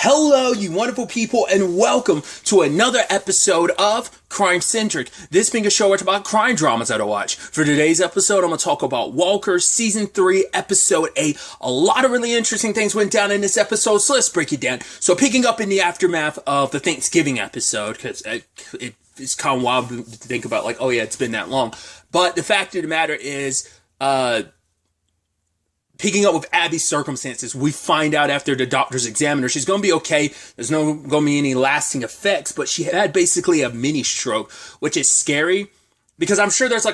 Hello, you wonderful people, and welcome to another episode of Crime Centric. This being a show where it's about crime dramas that I watch. For today's episode, I'm going to talk about Walker, Season 3, Episode 8. A lot of really interesting things went down in this episode, so let's break it down. So picking up in the aftermath of the Thanksgiving episode, because it's kind of wild to think about, like, oh yeah, it's been that long. But the fact of the matter is, picking up with Abby's circumstances, we find out after the doctors examine her, she's going to be okay. There's no going to be any lasting effects, but she had basically a mini stroke, which is scary because I'm sure there's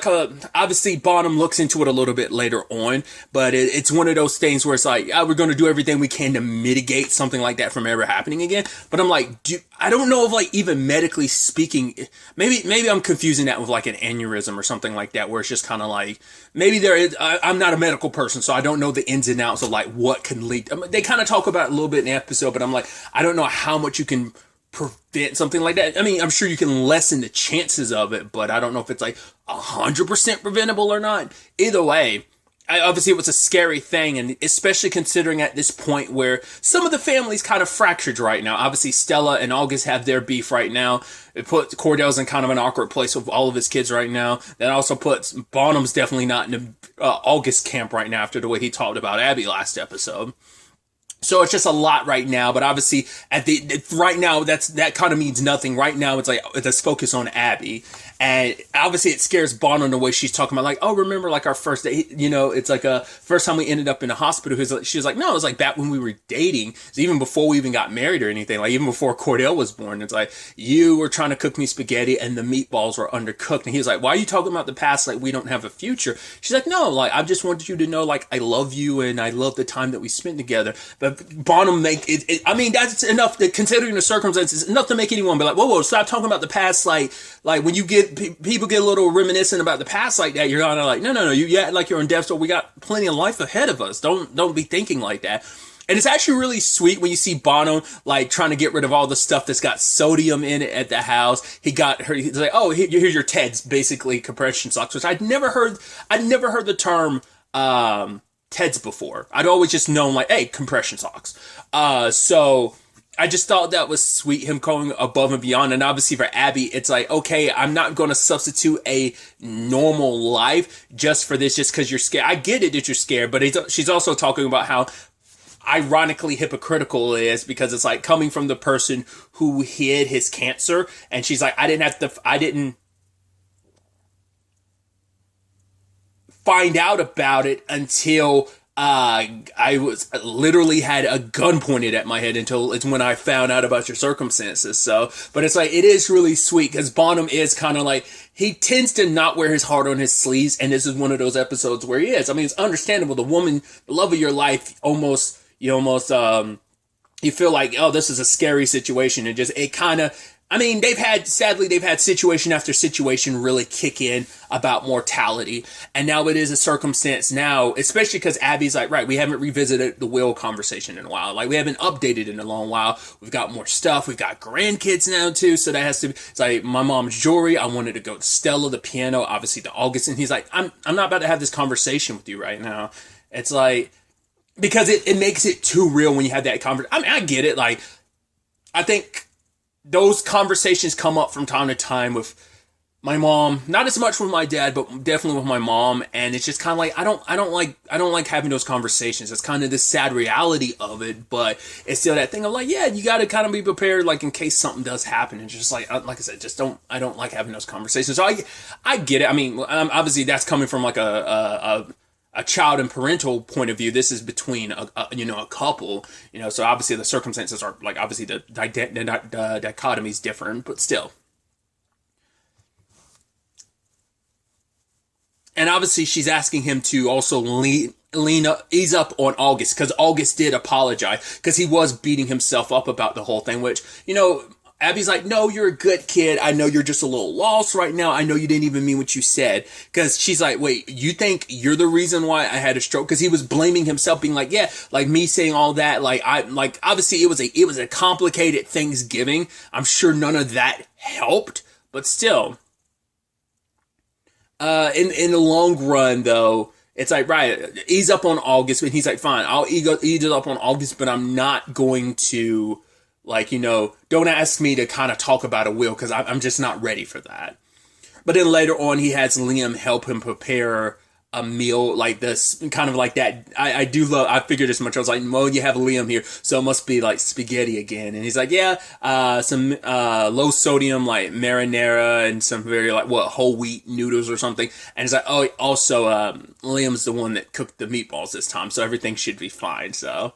obviously Bonham looks into it a little bit later on, but it's one of those things where it's like, we're going to do everything we can to mitigate something like that from ever happening again. But I'm like, I don't know if, like, even medically speaking, maybe I'm confusing that with like an aneurysm or something like that, where it's just kind of like, maybe there is, I'm not a medical person, so I don't know the ins and outs of like what can lead. I mean, they kind of talk about it a little bit in the episode, but I'm like, I don't know how much you can prevent something like that. I mean, I'm sure you can lessen the chances of it, but I don't know if it's like 100% preventable or not. Either way, obviously it was a scary thing, and especially considering at this point where some of the family's kind of fractured right now. Obviously Stella and August have their beef right now. It puts Cordell's in kind of an awkward place with all of his kids right now. That also puts Bonham's definitely not in the August camp right now after the way he talked about Abby last episode. So it's just a lot right now, but obviously right now that kind of means nothing. Right now it's like, let's focus on Abby, and obviously it scares Bonham the way she's talking about, like, oh, remember like our first date, it's like first time we ended up in the hospital. She was like, no, it was like back when we were dating. So even before we even got married or anything, like even before Cordell was born, it's like, you were trying to cook me spaghetti and the meatballs were undercooked. And he was like, why are you talking about the past like we don't have a future? She's like, no, like I just wanted you to know, like, I love you and I love the time that we spent together. But Bonham I mean, that's enough to, considering the circumstances, enough to make anyone be like, whoa, stop talking about the past. Like when you people get a little reminiscent about the past like that, you're kind of like, no, you act like you're on death's door. We got plenty of life ahead of us. Don't be thinking like that. And it's actually really sweet when you see Bonham like trying to get rid of all the stuff that's got sodium in it at the house. He's like, oh, here's your Ted's, basically compression socks, which I'd never heard the term Ted's before. I'd always just known like, hey, compression socks. So I just thought that was sweet, him going above and beyond. And obviously for Abby, it's like, okay, I'm not going to substitute a normal life just for this, just because you're scared. I get it that you're scared, but she's also talking about how ironically hypocritical it is, because it's like coming from the person who hid his cancer. And she's like, I didn't find out about it until I was literally had a gun pointed at my head, until it's when I found out about your circumstances. So, but it's like, it is really sweet because Bonham is kind of like, he tends to not wear his heart on his sleeves. And this is one of those episodes where he is. I mean, it's understandable. The woman, the love of your life, you feel like, oh, this is a scary situation. And it kind of, I mean, they've had situation after situation really kick in about mortality. And now it is a circumstance now, especially because Abby's like, right, we haven't revisited the will conversation in a while. Like, we haven't updated in a long while. We've got more stuff. We've got grandkids now too. So that has to be, it's like my mom's jewelry. I wanted to go to Stella, the piano, obviously to August. And he's like, I'm not about to have this conversation with you right now. It's like, because it makes it too real when you have that conversation. I mean, I get it. Like, I think those conversations come up from time to time with my mom, not as much with my dad, but definitely with my mom. And it's just kind of like, I don't like having those conversations. It's kind of the sad reality of it, but it's still that thing of like, yeah, you got to kind of be prepared, like in case something does happen. And just like I said, I don't like having those conversations. So I get it. I mean, obviously that's coming from like a child and parental point of view. This is between a couple, so obviously the circumstances are like, obviously the dichotomy is different, but still. And obviously she's asking him to also ease up on August, because August did apologize, because he was beating himself up about the whole thing, which, Abby's like, no, you're a good kid. I know you're just a little lost right now. I know you didn't even mean what you said. Because she's like, wait, you think you're the reason why I had a stroke? Because he was blaming himself, being like, yeah, like me saying all that. Obviously it was a complicated Thanksgiving. I'm sure none of that helped, but still. In the long run though, it's like, right, ease up on August. And he's like, fine, I'll ease up on August, but I'm not going to Like, don't ask me to kind of talk about a will because I'm just not ready for that. But then later on, he has Liam help him prepare a meal like this, kind of like that. I figured as much. I was like, well, you have Liam here, so it must be like spaghetti again. And he's like, yeah, some low sodium like marinara and some very like whole wheat noodles or something. And he's like, oh, also Liam's the one that cooked the meatballs this time, so everything should be fine. So.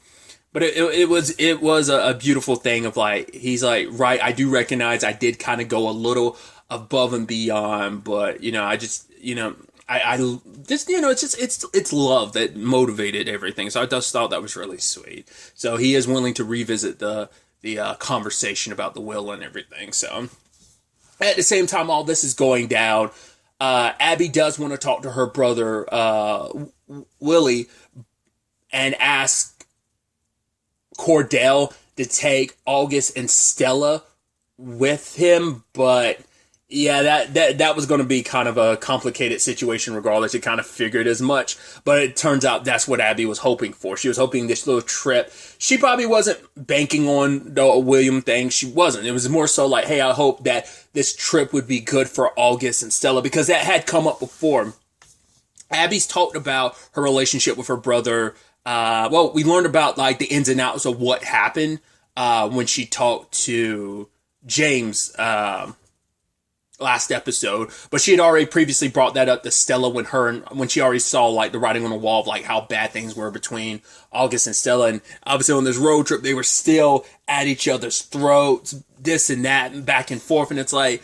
But it was a beautiful thing of like, he's like, right, I do recognize I did kind of go a little above and beyond, but I just I just it's love that motivated everything. So I just thought that was really sweet. So he is willing to revisit the conversation about the will and everything. So at the same time, all this is going down. Abby does want to talk to her brother Willie and ask Cordell to take August and Stella with him, but yeah, that was going to be kind of a complicated situation regardless. It kind of figured as much, but it turns out that's what Abby was hoping for. She was hoping this little trip. She probably wasn't banking on the William thing. She wasn't. It was more so like, hey, I hope that this trip would be good for August and Stella, because that had come up before. Abby's talked about her relationship with her brother. We learned about like the ins and outs of what happened when she talked to James last episode, but she had already previously brought that up to Stella when she already saw like the writing on the wall of like how bad things were between August and Stella. And obviously on this road trip they were still at each other's throats, this and that, and back and forth. And it's like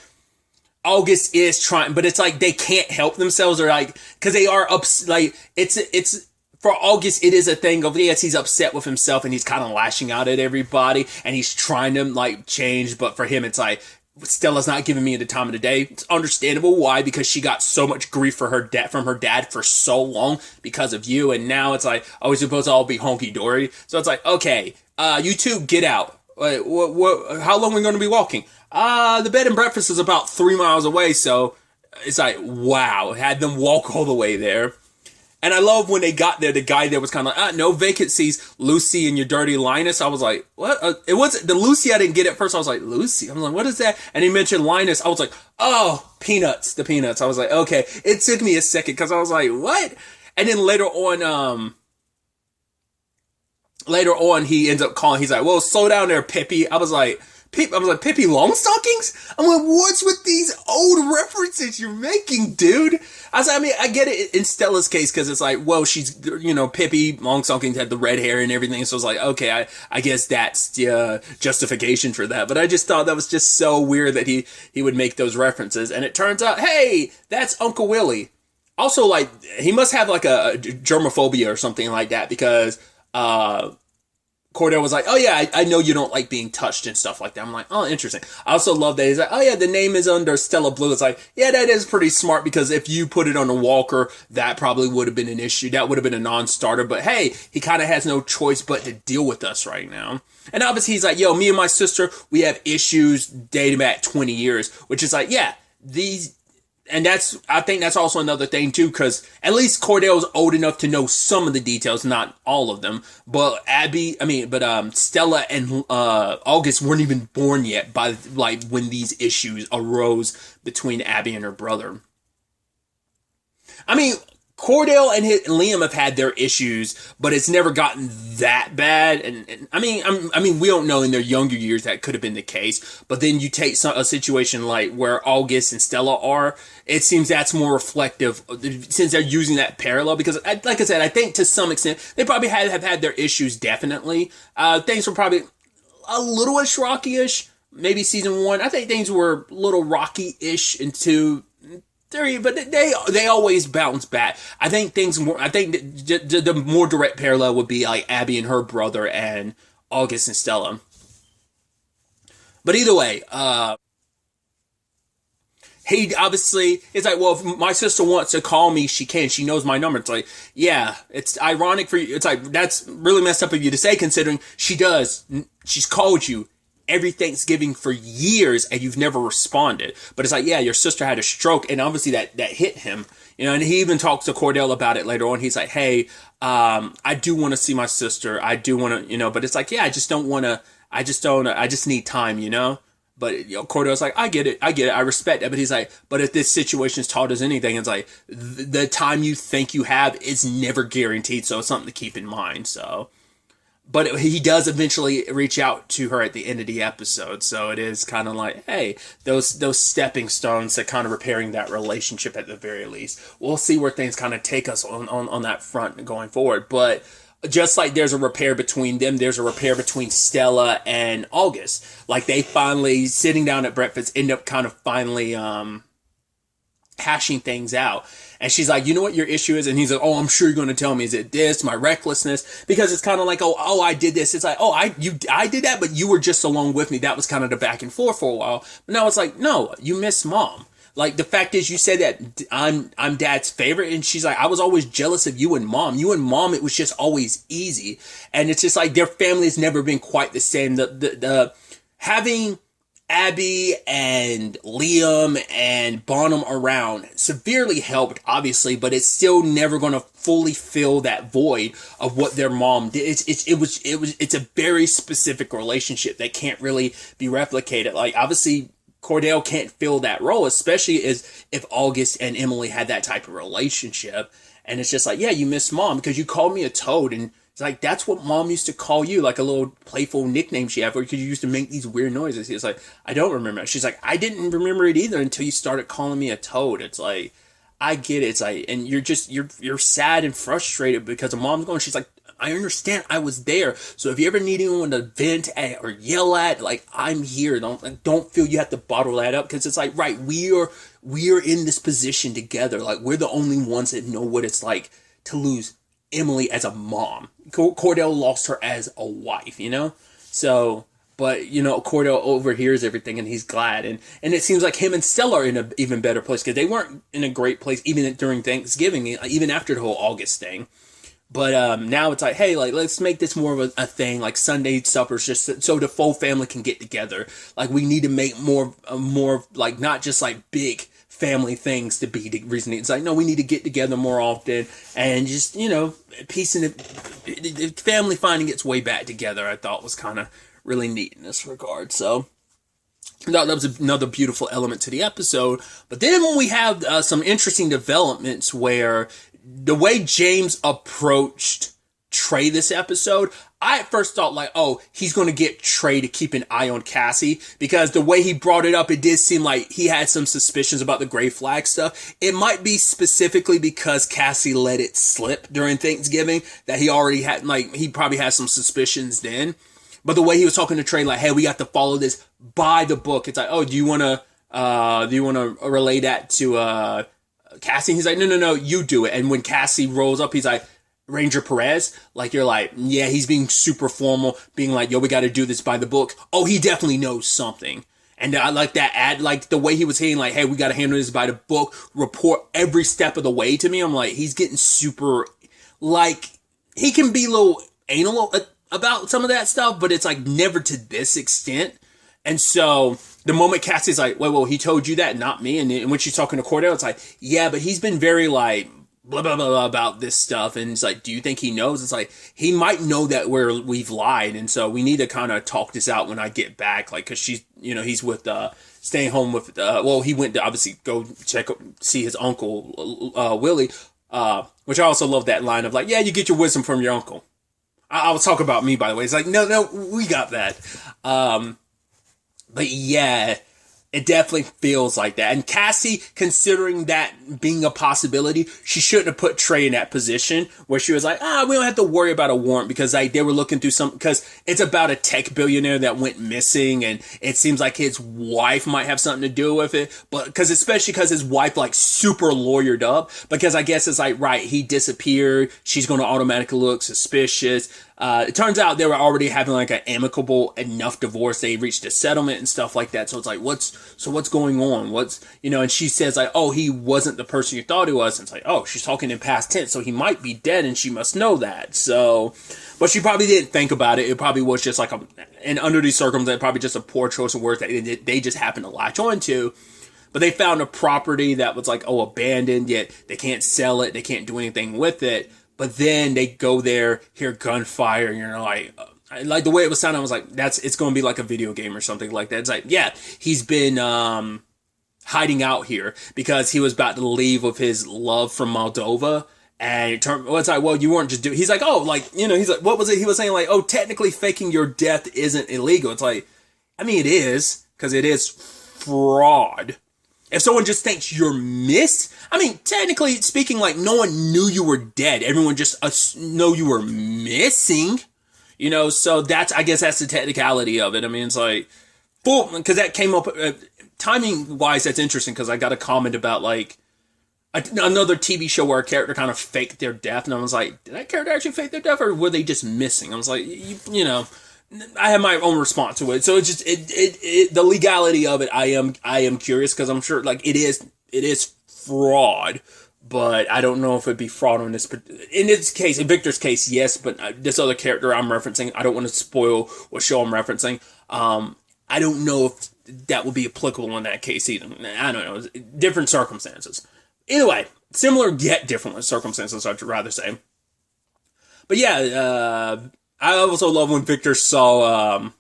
August is trying, but it's like they can't help themselves, or like, because they are like it's for August, it is a thing of, yes, he's upset with himself and he's kind of lashing out at everybody and he's trying to like change, but for him it's like, Stella's not giving me the time of the day. It's understandable. Why? Because she got so much grief from her dad for so long because of you, and now it's like, oh, we're supposed to all be honky dory. So it's like, okay, you two get out. How long are we going to be walking? The bed and breakfast is about 3 miles away, so it's like, wow, had them walk all the way there. And I love when they got there, the guy there was kind of like, no vacancies, Lucy and your dirty Linus. I was like, what? It wasn't the Lucy I didn't get at first. I was like, Lucy? I'm like, what is that? And he mentioned Linus. I was like, oh, peanuts, the peanuts. I was like, okay. It took me a second because I was like, what? And then later on, he ends up calling, he's like, well, slow down there, Pippi. I was like, Pippi Longstockings? I'm like, what's with these old references you're making, dude? I get it in Stella's case because it's like, well, she's, Pippi Longstockings had the red hair and everything. So it's like, okay, I guess that's the justification for that. But I just thought that was just so weird that he would make those references. And it turns out, hey, that's Uncle Willie. Also, like, he must have like a germophobia or something like that because, Cordell was like, oh yeah, I know you don't like being touched and stuff like that. I'm like, oh, interesting. I also love that he's like, oh yeah, the name is under Stella Blue. It's like, yeah, that is pretty smart because if you put it on a walker, that probably would have been an issue. That would have been a non-starter. But hey, he kind of has no choice but to deal with us right now. And obviously he's like, yo, me and my sister, we have issues dating back 20 years, which is like, yeah, and I think that's also another thing too, because at least Cordell's old enough to know some of the details, not all of them. But Stella and August weren't even born yet by like when these issues arose between Abby and her brother. I mean, Cordell and Liam have had their issues, but it's never gotten that bad. And I mean, we don't know in their younger years that could have been the case. But then you take a situation like where August and Stella are, it seems that's more reflective since they're using that parallel. Because, like I said, I think to some extent they probably have had their issues. Definitely, things were probably a little-ish rocky-ish. Maybe season 1, I think things were a little rocky-ish into. But they always bounce back. I think the more direct parallel would be like Abby and her brother and August and Stella. But either way, he obviously is like, well, if my sister wants to call me, she can. She knows my number. It's like, yeah, it's ironic for you. It's like, that's really messed up of you to say, considering she does. She's called you every Thanksgiving for years and you've never responded. But it's like, yeah, your sister had a stroke and obviously that hit him, and he even talks to Cordell about it later on. He's like, hey, I do want to see my sister. I do want to, but it's like, yeah, I just don't want to, I just don't, I just need time, you know? But Cordell's like, I get it, I respect it. But he's like, but if this situation's taught us anything, it's like the time you think you have is never guaranteed. So it's something to keep in mind. So, but he does eventually reach out to her at the end of the episode. So it is kind of like, hey, those stepping stones to kind of repairing that relationship at the very least. We'll see where things kind of take us on that front going forward. But just like there's a repair between them, there's a repair between Stella and August. Like they finally, sitting down at breakfast, end up kind of finally hashing things out. And she's like, you know what your issue is? And he's like, oh, I'm sure you're going to tell me. Is it this, my recklessness? Because it's kind of like, oh, I did this. It's like, oh, I did that, but you were just along with me. That was kind of the back and forth for a while. But now it's like, no, you miss mom. Like, the fact is, you said that I'm dad's favorite, and she's like, I was always jealous of you and mom. You and mom, it was just always easy. And it's just like, their family has never been quite the same. The having Abby and Liam and Bonham around severely helped, obviously, but it's still never going to fully fill that void of what their mom did. It's a very specific relationship that can't really be replicated. Like, obviously, Cordell can't fill that role, especially as if August and Emily had that type of relationship. And it's just like, yeah, you miss mom because you called me a toad. And it's like, that's what mom used to call you, like a little playful nickname she had for you because you used to make these weird noises. It's like, I don't remember it. She's like, I didn't remember it either until you started calling me a toad. It's like, I get it. It's like, and you're sad and frustrated because of mom's going. She's like, I understand, I was there. So if you ever need anyone to vent at or yell at, like, I'm here. Don't feel you have to bottle that up because it's like, right, we are in this position together. Like, we're the only ones that know what it's like to lose Emily as a mom. Cordell lost her as a wife, you know? So, but, you know, Cordell overhears everything and he's glad. And it seems like him and Stella are in an even better place because they weren't in a great place even during Thanksgiving, even after the whole August thing. But now it's like, hey, like, let's make this more of a thing, like Sunday suppers, just so the full family can get together. Like, we need to make more like, not just like big family things to be the reason. It's like, no, we need to get together more often and just, you know, piecing the family finding its way back together. I thought was kind of really neat in this regard. So that was another beautiful element to the episode. But then when we have some interesting developments where the way James approached Trey this episode, I at first thought like, oh, he's going to get Trey to keep an eye on Cassie because the way he brought it up, it did seem like he had some suspicions about the gray flag stuff. It might be specifically because Cassie let it slip during Thanksgiving that he already had, like, he probably had some suspicions then. But the way he was talking to Trey, like, hey, we got to follow this by the book. It's like, oh, do you want to relay that to Cassie? He's like, no, you do it. And when Cassie rolls up, he's like, Ranger Perez, like, you're like, yeah, he's being super formal, being like, yo, we got to do this by the book. Oh, he definitely knows something. And I like that like the way he was saying, like, hey, we got to handle this by the book, report every step of the way to me. I'm like, he's getting super, like, he can be a little anal about some of that stuff, but it's like never to this extent. And so the moment Cassie's like, well, he told you that, not me. And when she's talking to Cordell, it's like, yeah, but he's been very like, blah, blah, blah, blah about this stuff. And it's like, do you think he knows? It's like, he might know that we've lied. And so we need to kind of talk this out when I get back. Like, cause she's, you know, he's with, staying home with, he went to obviously go see his uncle, Willie, which I also love that line of like, yeah, you get your wisdom from your uncle. I was talking about me, by the way. It's like, no, we got that. But yeah, it definitely feels like that. And Cassie, considering that being a possibility, she shouldn't have put Trey in that position where she was like, we don't have to worry about a warrant because like they were looking through because it's about a tech billionaire that went missing and it seems like his wife might have something to do with it. But especially because his wife like super lawyered up because I guess it's like, right, he disappeared. She's going to automatically look suspicious. It turns out they were already having like an amicable enough divorce. They reached a settlement and stuff like that. So it's like, what's going on? And she says like, oh, he wasn't the person you thought he was. And it's like, oh, she's talking in past tense. So he might be dead and she must know that. So, but she probably didn't think about it. It probably was just like and under these circumstances, probably just a poor choice of words that they just happened to latch onto. But they found a property that was like, abandoned, yet they can't sell it. They can't do anything with it. But then they go there, hear gunfire, and you're like, like the way it was sounding, I was like, it's going to be like a video game or something like that. It's like, yeah, he's been hiding out here because he was about to leave with his love from Moldova. And it's like, well, you weren't just doing, he's like, oh, like, he's like, what was it? He was saying like, oh, technically faking your death isn't illegal. It's like, I mean, it is, because it is fraud. If someone just thinks you're I mean, technically speaking, like, no one knew you were dead. Everyone just know you were missing, so I guess that's the technicality of it. I mean, it's like, because that came up, timing wise, that's interesting, because I got a comment about, like, another TV show where a character kind of faked their death, and I was like, did that character actually fake their death, or were they just missing? I was like, I have my own response to it. So it's just the legality of it. I am curious, because I'm sure like it is fraud, but I don't know if it'd be fraud in this case. In Victor's case, yes, but this other character I'm referencing, I don't want to spoil what show I'm referencing. I don't know if that would be applicable in that case either. I don't know. Different circumstances. Either way, similar yet different circumstances, I'd rather say. But yeah, I also love when Victor saw,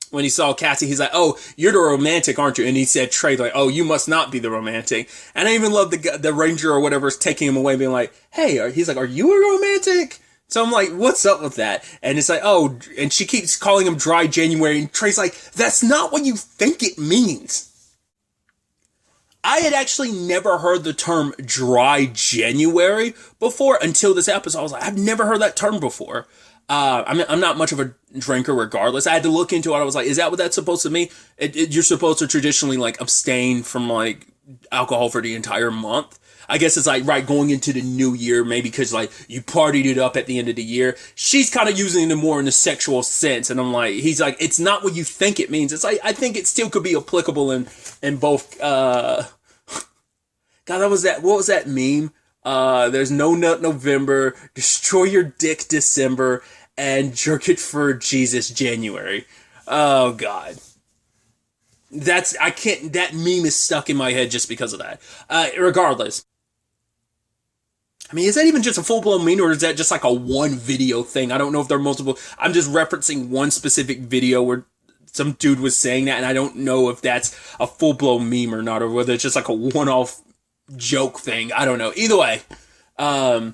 when he saw Cassie, he's like, oh, you're the romantic, aren't you? And he said, Trey, like, oh, you must not be the romantic. And I even love the ranger or whatever is taking him away, being like, hey, he's like, are you a romantic? So I'm like, what's up with that? And it's like, oh, and she keeps calling him Dry January, and Trey's like, that's not what you think it means. I had actually never heard the term Dry January before until this episode. I was like, I've never heard that term before. I'm not much of a drinker regardless. I had to look into it. I was like, is that what that's supposed to mean? You're supposed to traditionally like abstain from like alcohol for the entire month. I guess it's like, right, going into the new year, maybe because like you partied it up at the end of the year. She's kind of using it more in the sexual sense. And I'm like, he's like, it's not what you think it means. It's like, I think it still could be applicable in both, God, what was that meme? There's no nut November, destroy your dick December, and jerk it for Jesus January. Oh God. That meme is stuck in my head just because of that. Regardless. I mean, is that even just a full-blown meme, or is that just like a one video thing? I don't know if there are multiple. I'm just referencing one specific video where some dude was saying that, and I don't know if that's a full-blown meme or not, or whether it's just like a one-off joke thing. I don't know. Either way. But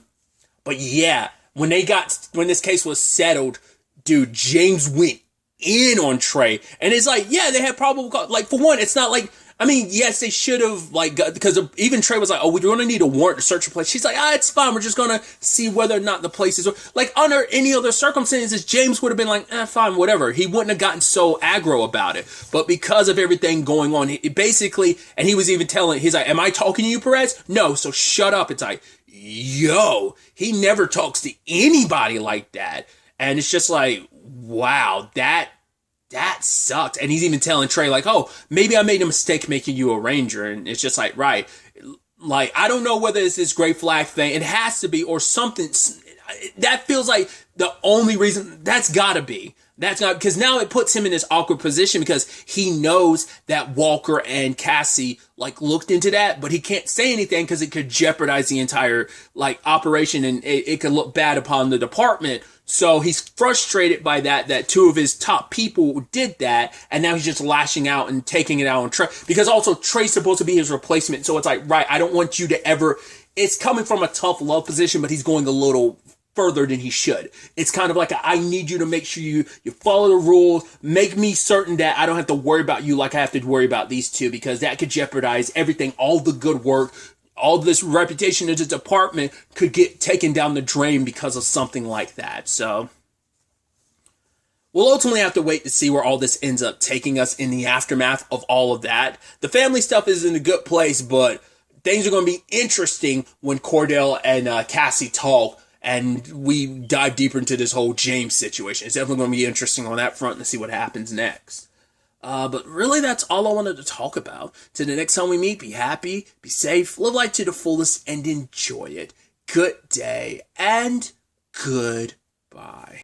yeah, when this case was settled, dude, James went in on Trey. And it's like, yeah, they had probable cause. Like, for one, it's not like, I mean, yes, they should have, like, because even Trey was like, oh, we're going to need a warrant to search a place. She's like, it's fine. We're just going to see whether or not the place is, like, under any other circumstances, James would have been like, fine, whatever. He wouldn't have gotten so aggro about it. But because of everything going on, he basically, and he was even telling, he's like, am I talking to you, Perez? No, so shut up. It's like, yo, he never talks to anybody like that. And it's just like, wow, that sucked. And he's even telling Trey, like, oh, maybe I made a mistake making you a ranger. And it's just like, right. Like, I don't know whether it's this gray flag thing. It has to be, or something. That feels like the only reason. That's gotta be. That's not, because now it puts him in this awkward position because he knows that Walker and Cassie like looked into that, but he can't say anything because it could jeopardize the entire like operation, and it could look bad upon the department. So he's frustrated by that two of his top people did that, and now he's just lashing out and taking it out on Trey, because also Trey's supposed to be his replacement. So it's like, right, I don't want you to ever, it's coming from a tough love position, but he's going a little further than he should. It's kind of like I need you to make sure you follow the rules, make me certain that I don't have to worry about you like I have to worry about these two, because that could jeopardize everything, all the good work, all this reputation of the department could get taken down the drain because of something like that. So we'll ultimately have to wait to see where all this ends up taking us in the aftermath of all of that. The family stuff is in a good place, but things are going to be interesting when Cordell and Cassie talk, and we dive deeper into this whole James situation. It's definitely going to be interesting on that front to see what happens next. But really, that's all I wanted to talk about. Till the next time we meet, be happy, be safe, live life to the fullest, and enjoy it. Good day, and goodbye.